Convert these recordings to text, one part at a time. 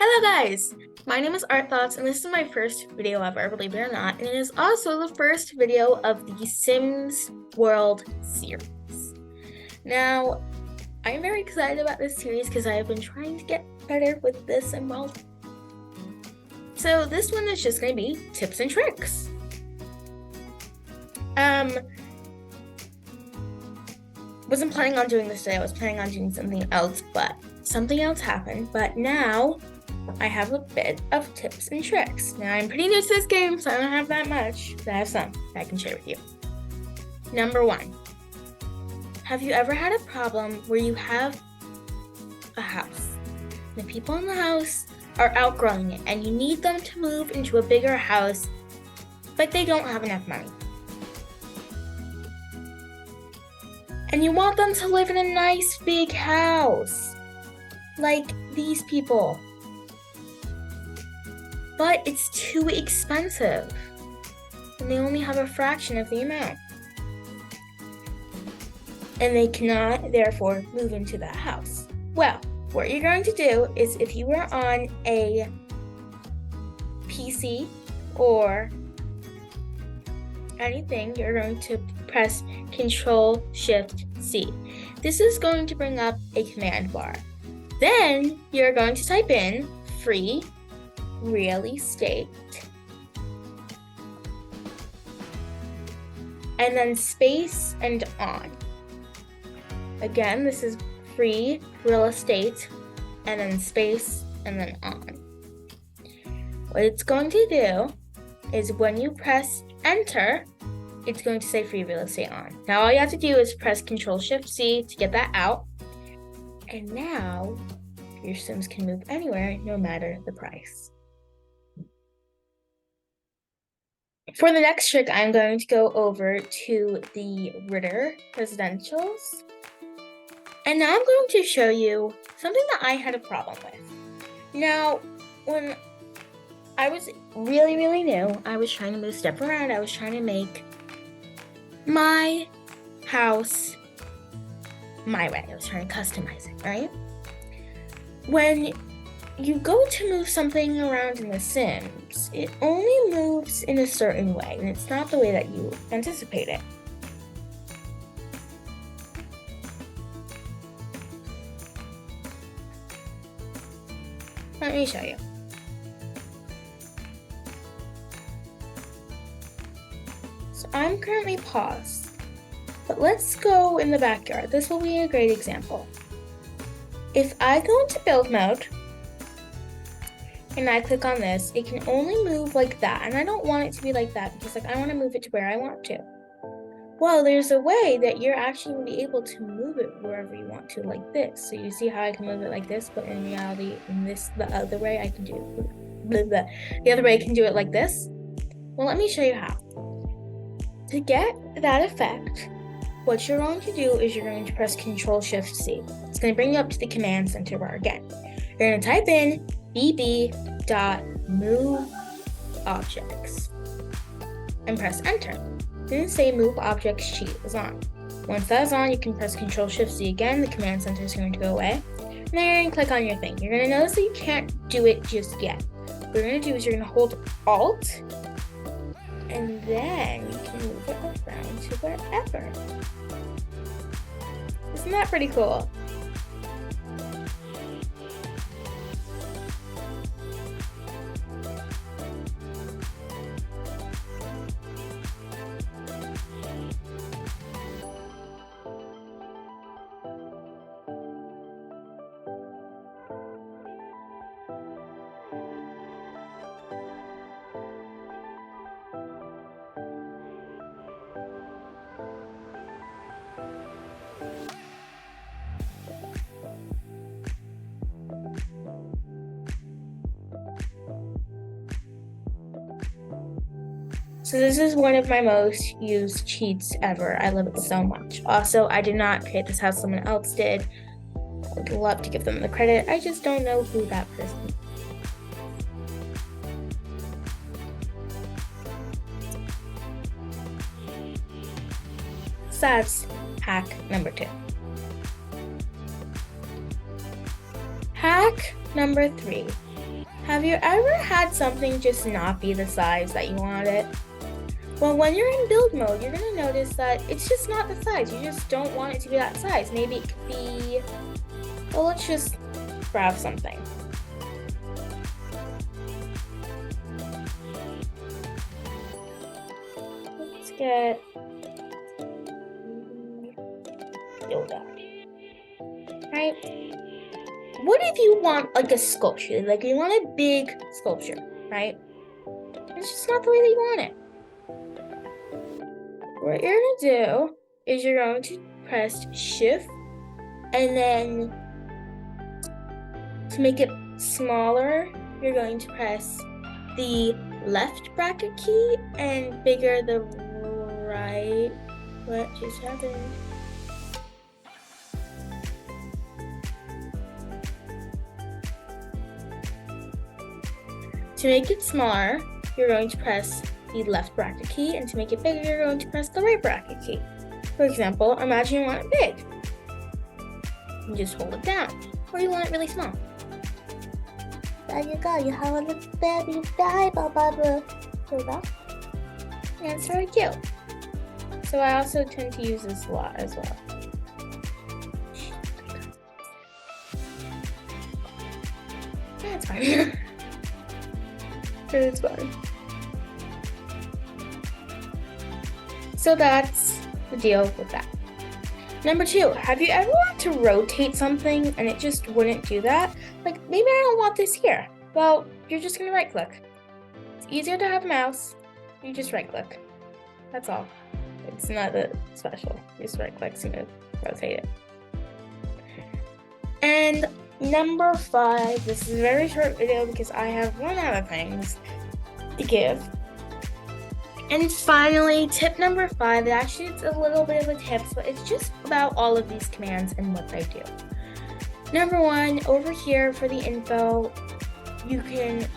Hello guys, my name is Art Thoughts and this is my first video ever, believe it or not, and it is also the first video of the Sims World series. Now, I'm very excited about this series because I have been trying to get better with this Sim World. So this one is just going to be tips and tricks. Wasn't planning on doing this today, I was planning on doing something else, but something else happened, but now I have a bit of tips and tricks. Now, I'm pretty new to this game, so I don't have that much, but I have some that I can share with you. Number 1, have you ever had a problem where you have a house? The people in the house are outgrowing it, and you need them to move into a bigger house, but they don't have enough money. And you want them to live in a nice big house, like these people. But it's too expensive, and they only have a fraction of the amount. And they cannot, therefore, move into that house. Well, what you're going to do is, if you were on a PC or anything, you're going to press Control-Shift-C. This is going to bring up a command bar. Then you're going to type in free real estate, and then space and on. Again, this is free real estate, and then space, and then on. What it's going to do is when you press enter, it's going to say free real estate on. Now all you have to do is press Control-Shift-C to get that out. And now your Sims can move anywhere, no matter the price. For the next trick, I'm going to go over to the Ritter residentials. And now I'm going to show you something that I had a problem with. Now, when I was really new, I was trying to move stuff around. I was trying to make my house my way. I was trying to customize it, right? When you go to move something around in The Sims, it only moves in a certain way, and it's not the way that you anticipate it. Let me show you. So I'm currently paused, but let's go in the backyard. This will be a great example. If I go into build mode and I click on this, it can only move like that, and I don't want it to be like that because I want to move it to where I want to. Well, there's a way that you're actually going to be able to move it wherever you want to, like this. So you see how I can move it like this, but in reality, the other way I can do it. The other way I can do it like this. Well, let me show you how. To get that effect, what you're going to do is you're going to press Control-Shift-C. It's going to bring you up to the command center bar again. You're going to type in bb.moveObjects and press enter. Then say move objects cheat is on. Once that is on, you can press Control-Shift-C again. The command center is going to go away. And then you're going to click on your thing. You're going to notice that you can't do it just yet. What you're going to do is you're going to hold Alt, and then you can move it around to wherever. Isn't that pretty cool? So this is one of my most used cheats ever. I love it so much. Also, I did not create this house, someone else did. I would love to give them the credit. I just don't know who that person is. So that's hack number 2. Hack number 3 Have you ever had something just not be the size that you wanted it? Well, when you're in build mode, you're gonna notice that it's just not the size. You just don't want it to be that size. Maybe it could be, well, let's just grab something. Let's get yoga, right? What if you want like a sculpture? Like you want a big sculpture, right? It's just not the way that you want it. What you're gonna do is you're going to press Shift, and then to make it smaller, you're going to press the left bracket key and bigger the right. What just happened? To make it smaller, you're going to press the left bracket key, and to make it bigger, you're going to press the right bracket key. For example, imagine you want it big. You just hold it down, or you want it really small. There you go, you have a little baby Bible bubble. There you go. And it's very cute. So I also tend to use this a lot as well. That's fine. It's fine. So that's the deal with that. Number 2, have you ever wanted to rotate something and it just wouldn't do that? Like, maybe I don't want this here. Well, you're just gonna right click. It's easier to have a mouse. You just right click. That's all. It's not that special. Just right click to rotate it. And number 5, this is a very short video because I have run out of things to give. And finally, tip number 5, actually it's a little bit of a tip, but it's just about all of these commands and what they do. Number 1, over here for the info, you can,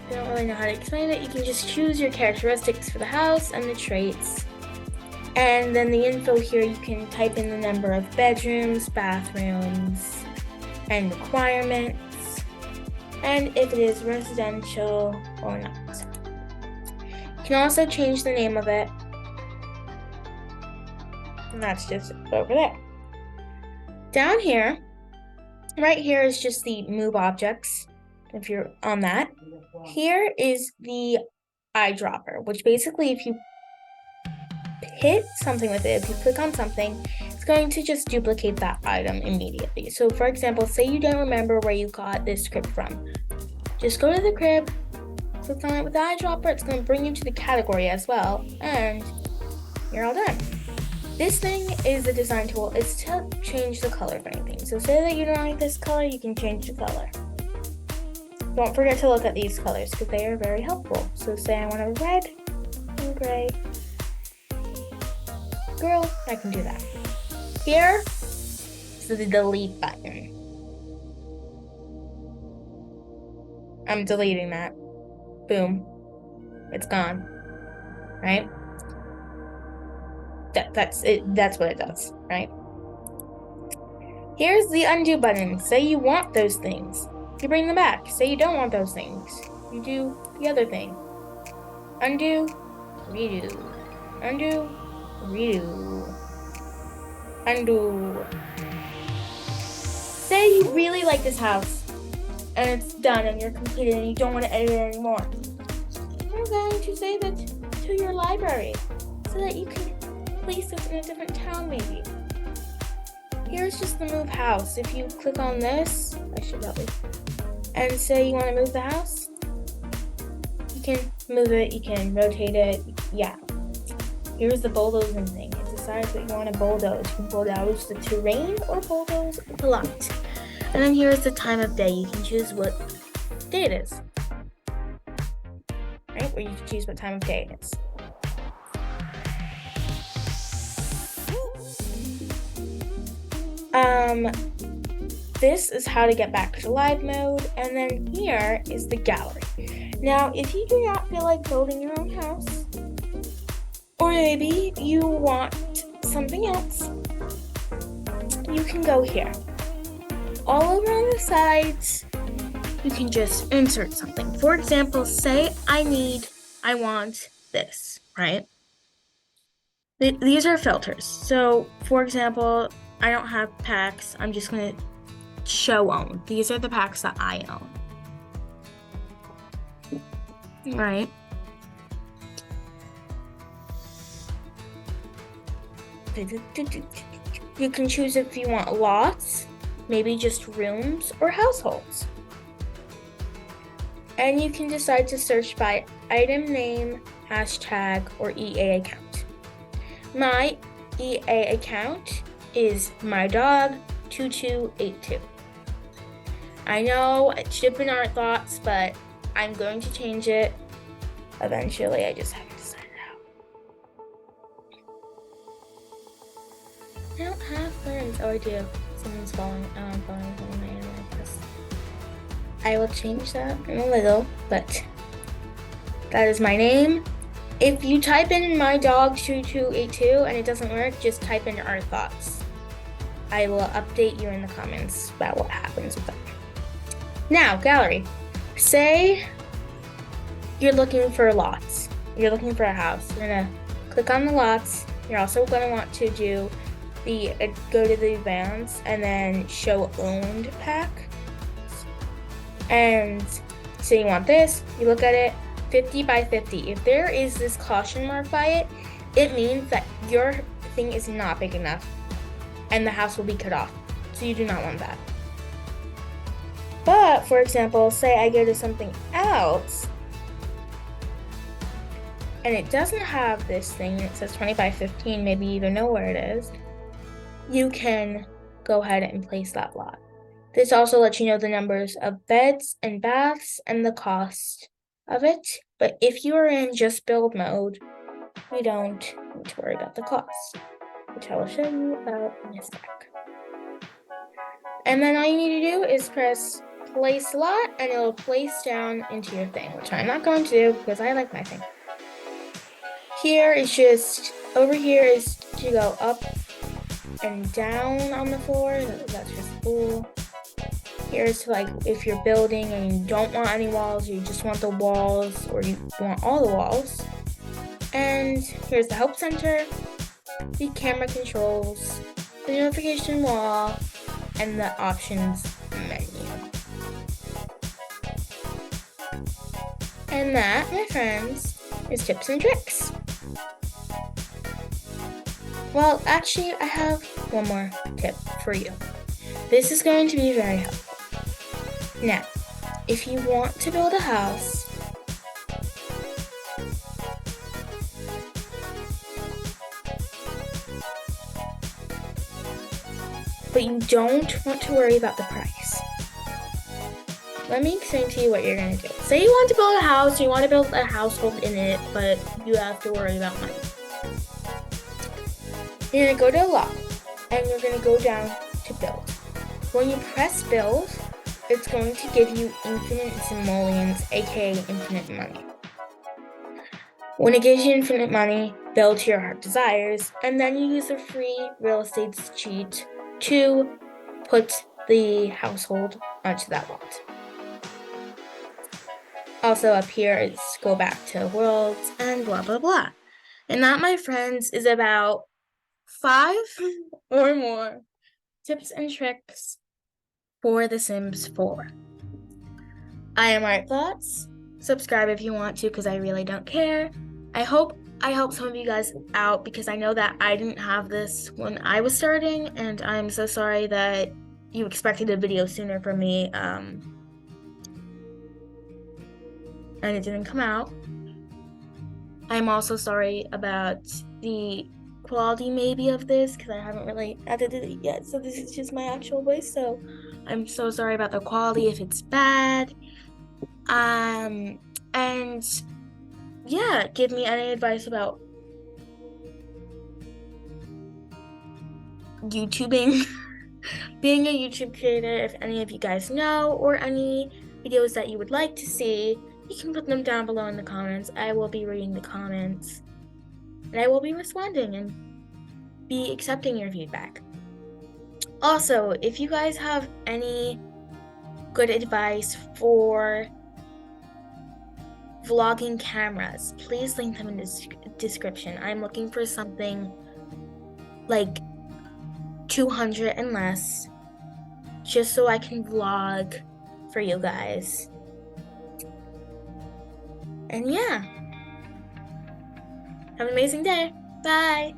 I don't really know how to explain it, you can just choose your characteristics for the house and the traits. And then the info here, you can type in the number of bedrooms, bathrooms, and requirements, and if it is residential or not. You can also change the name of it, and that's just over there. Down here, right here is just the move objects, if you're on that. Here is the eyedropper, which basically if you hit something with it, if you click on something, it's going to just duplicate that item immediately. So for example, say you don't remember where you got this crib from. Just go to the crib, click on it with the eyedropper, it's going to bring you to the category as well, and you're all done. This thing is the design tool. It's to change the color of anything. So say that you don't like this color, you can change the color. Don't forget to look at these colors because they are very helpful. So say I want a red and gray girl, I can do that. Here is the delete button. I'm deleting that. Boom. It's gone. Right? That's it. That's what it does, right? Here's the undo button. Say you want those things. You bring them back. Say you don't want those things. You do the other thing. Undo, redo. Undo, redo. Undo. Say you really like this house and it's done and you're completed and you don't want to edit it anymore. You're going to save it to your library so that you can place it in a different town maybe. Here's just the move house. If you click on this, I should probably, and say you want to move the house, you can move it, you can rotate it, yeah. Here's the bulldozing thing. It decides what you want to bulldoze. You can bulldoze the terrain or bulldoze the lot. And then here's the time of day. You can choose what day it is. Right? Or you can choose what time of day it is. This is how to get back to live mode, and then here is the gallery. Now, if you do not feel like building your own house, or maybe you want something else, you can go here. All over on the sides, you can just insert something. For example, say I want this, right? These are filters. So, for example, I don't have packs. I'm just going to show own. These are the packs that I own. Right? You can choose if you want lots, maybe just rooms, or households. And you can decide to search by item name, hashtag, or EA account. My EA account is mydog2282. I know it should have been Art Thoughts, but I'm going to change it eventually. I just haven't decided how. I don't have friends. Oh, I do. Someone's following. I'm following my animal, I guess. I will change that in a little, but that is my name. If you type in my dog 2282 and it doesn't work, just type in Art Thoughts. I will update you in the comments about what happens with them. Now, gallery. Say you're looking for lots. You're looking for a house. You're gonna click on the lots. You're also gonna want to do go to the advanced and then show owned pack. And so you want this, you look at it, 50 by 50. If there is this caution mark by it, it means that your thing is not big enough and the house will be cut off. So you do not want that. But for example, say I go to something else and it doesn't have this thing, and it says 20 by 15, maybe you even know where it is, you can go ahead and place that lot. This also lets you know the numbers of beds and baths and the cost of it. But if you are in just build mode, you don't need to worry about the cost, which I will show you about in a sec. And then all you need to do is press place lot and it will place down into your thing, which I'm not going to do because I like my thing. Here is just, over here is to go up and down on the floor. That's just cool. Here's like if you're building and you don't want any walls, you just want the walls, or you want all the walls. And here's the help center, the camera controls, the notification wall, and the options menu. And that, my friends, is tips and tricks. Well, actually, I have one more tip for you. This is going to be very helpful. Now, if you want to build a house, but you don't want to worry about the price, let me explain to you what you're going to do. Say you want to build a house, you want to build a household in it, but you have to worry about money. You're going to go to lot, and you're going to go down to build. When you press build, it's going to give you infinite simoleons, aka infinite money. When it gives you infinite money, build to your heart desires, and then you use the free real estate cheat to put the household onto that lot. Also up here is go back to worlds and blah blah blah. And that, my friends, is about 5 or more tips and tricks for The Sims 4. I am Art Thoughts. Subscribe if you want to, because I really don't care. I hope I helped some of you guys out, because I know that I didn't have this when I was starting, and I'm so sorry that you expected a video sooner from me, and it didn't come out. I'm also sorry about the quality maybe of this, because I haven't really edited it yet, so this is just my actual voice, so I'm so sorry about the quality if it's bad. And yeah, give me any advice about YouTubing, being a YouTube creator. If any of you guys know, or any videos that you would like to see, you can put them down below in the comments. I will be reading the comments, and I will be responding and be accepting your feedback. Also, if you guys have any good advice for vlogging cameras, please link them in the description. I'm looking for something like 200 and less, just so I can vlog for you guys. And yeah, have an amazing day. Bye.